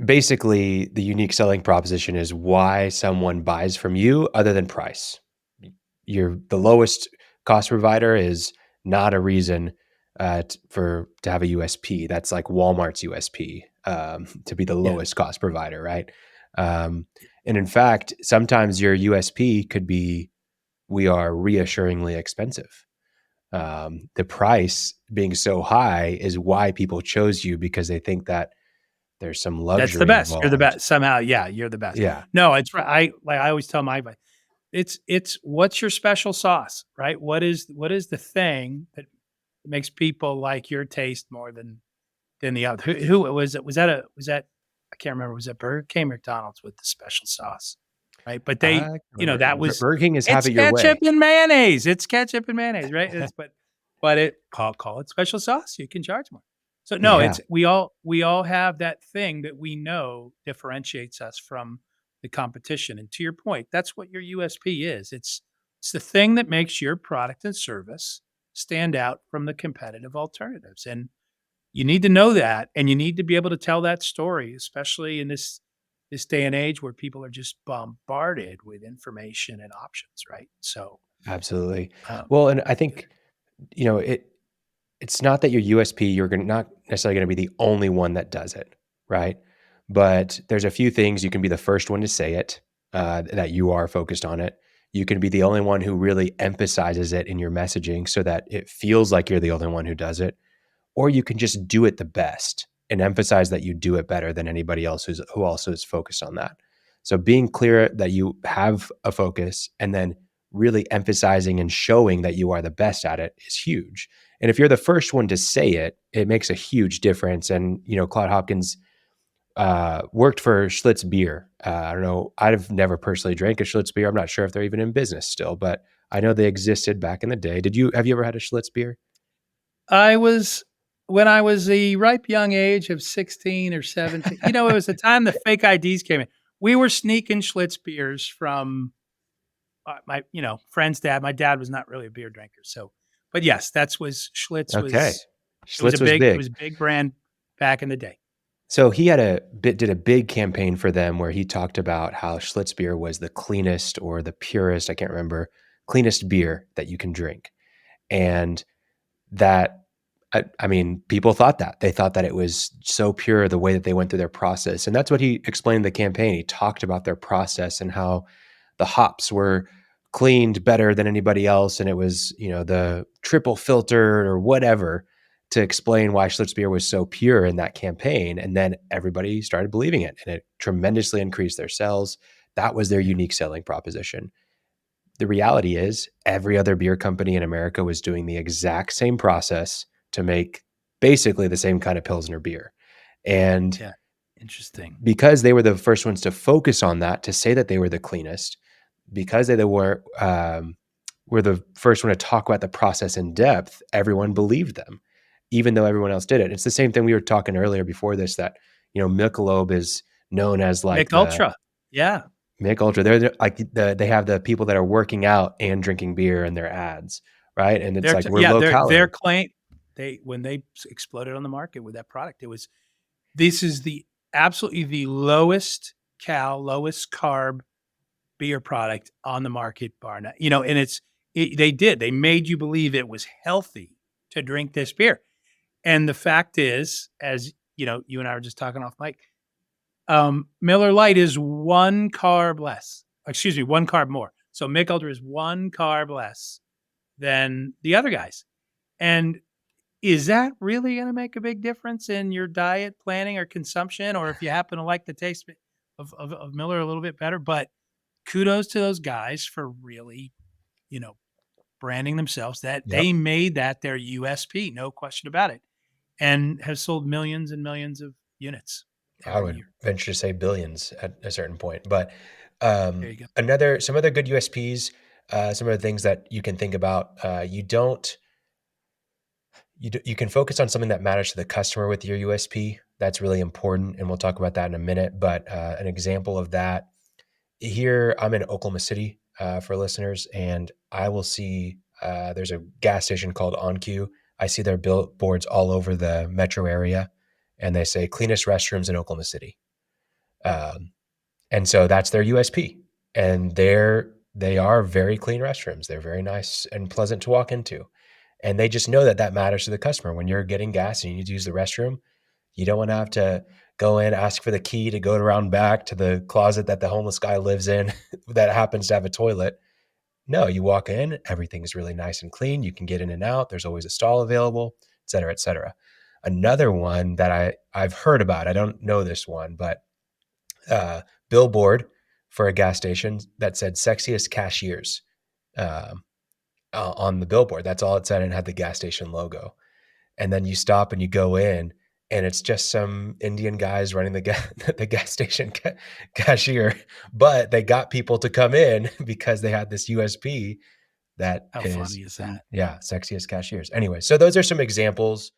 basically the unique selling proposition is why someone buys from you other than price. You're the lowest cost provider is not a reason to have a USP. That's like Walmart's USP, to be the Yeah. lowest cost provider, right? And in fact, sometimes your USP could be we are reassuringly expensive. The price being so high is why people chose you because they think that there's some That's the luxury best. You're the involved. best. Somehow, yeah, you're the best. Yeah. No, it's right. I always tell my advice. It's what's your special sauce, right? What is the thing that makes people like your taste more than the other? Who was it? Was that I can't remember. Was it Burger King or McDonald's with the special sauce? Right. But I they, can't that remember. was Burger King is have it's it your way. ketchup and mayonnaise. It's ketchup and mayonnaise, right? But it call it special sauce. You can charge more. So no, Yeah, it's we all have that thing that we know differentiates us from the competition. And to your point, that's what your USP is. It's the thing that makes your product and service stand out from the competitive alternatives. And you need to know that, and you need to be able to tell that story, especially in this day and age where people are just bombarded with information and options, right? So, absolutely. um, Well, and I think, you know, it's not that your USP, you're not necessarily gonna be the only one that does it, right? But there's a few things you can be the first one to say it, that you are focused on it. You can be the only one who really emphasizes it in your messaging so that it feels like you're the only one who does it. Or you can just do it the best and emphasize that you do it better than anybody else who also is focused on that. So being clear that you have a focus and then really emphasizing and showing that you are the best at it is huge. And if you're the first one to say it, it makes a huge difference. And Claude Hopkins worked for Schlitz Beer. I don't know. I've never personally drank a Schlitz beer. I'm not sure if they're even in business still, but I know they existed back in the day. Have you ever had a Schlitz beer? I was when I was the ripe young age of 16 or 17, it was the time the fake IDs came in. We were sneaking Schlitz beers from my, friend's dad. My dad was not really a beer drinker. So, but yes, Schlitz Okay. it was a Schlitz was big, it big. was a big brand back in the day. So he did a big campaign for them where he talked about how Schlitz beer was the cleanest or the purest, I can't remember, cleanest beer that you can drink. And that I mean, people thought that. They thought that it was so pure the way that they went through their process. And that's what he explained in the campaign. He talked about their process and how the hops were cleaned better than anybody else. And it was, the triple filtered or whatever to explain why Schlitz beer was so pure in that campaign. And then everybody started believing it and it tremendously increased their sales. That was their unique selling proposition. The reality is every other beer company in America was doing the exact same process to make basically the same kind of Pilsner beer. And Yeah. Interesting. because they were the first ones to focus on that, to say that they were the cleanest, because were the first one to talk about the process in depth, everyone believed them, even though everyone else did it. It's the same thing we were talking earlier before this that, Michelob is known as like Mick the Ultra. Yeah. Mick Ultra. They have the people that are working out and drinking beer in their ads, right? And it's like we're Yeah, low their calorie. claim when they exploded on the market with that product, it was this is the absolutely the lowest carb beer product on the market bar now. And they made you believe it was healthy to drink this beer. And the fact is, as you and I were just talking off mic, Miller Lite is one carb less. Excuse me, one carb more. So Mick Ultra is one carb less than the other guys. And is that really going to make a big difference in your diet planning or consumption, or if you happen to like the taste of Miller a little bit better? But kudos to those guys for really, you know, branding themselves that Yep. they made that their USP, no question about it, and have sold millions and millions of units I every would year. venture to say billions at a certain point. But There you go. some other good USPs, some of the things that you can think about. You can focus on something that matters to the customer with your USP. That's really important, and we'll talk about that in a minute. But an example of that here, I'm in Oklahoma City for listeners, and I will see there's a gas station called OnQ. I see their billboards all over the metro area, and they say cleanest restrooms in Oklahoma City. Um, and so that's their USP. And they are very clean restrooms. They're very nice and pleasant to walk into. And they just know that that matters to the customer. When you're getting gas and you need to use the restroom, you don't want to have to go in, ask for the key to go around back to the closet that the homeless guy lives in that happens to have a toilet. No, you walk in, everything's really nice and clean. You can get in and out. There's always a stall available, et cetera, et cetera. Another one that I've heard about, I don't know this one, but billboard for a gas station that said sexiest cashiers um, on the billboard. That's all it said, and had the gas station logo. And then you stop and you go in, and it's just some Indian guys running the gas station cashier, but they got people to come in because they had this USP that How is, funny is that? yeah, sexiest cashiers. Anyway, so those are some examples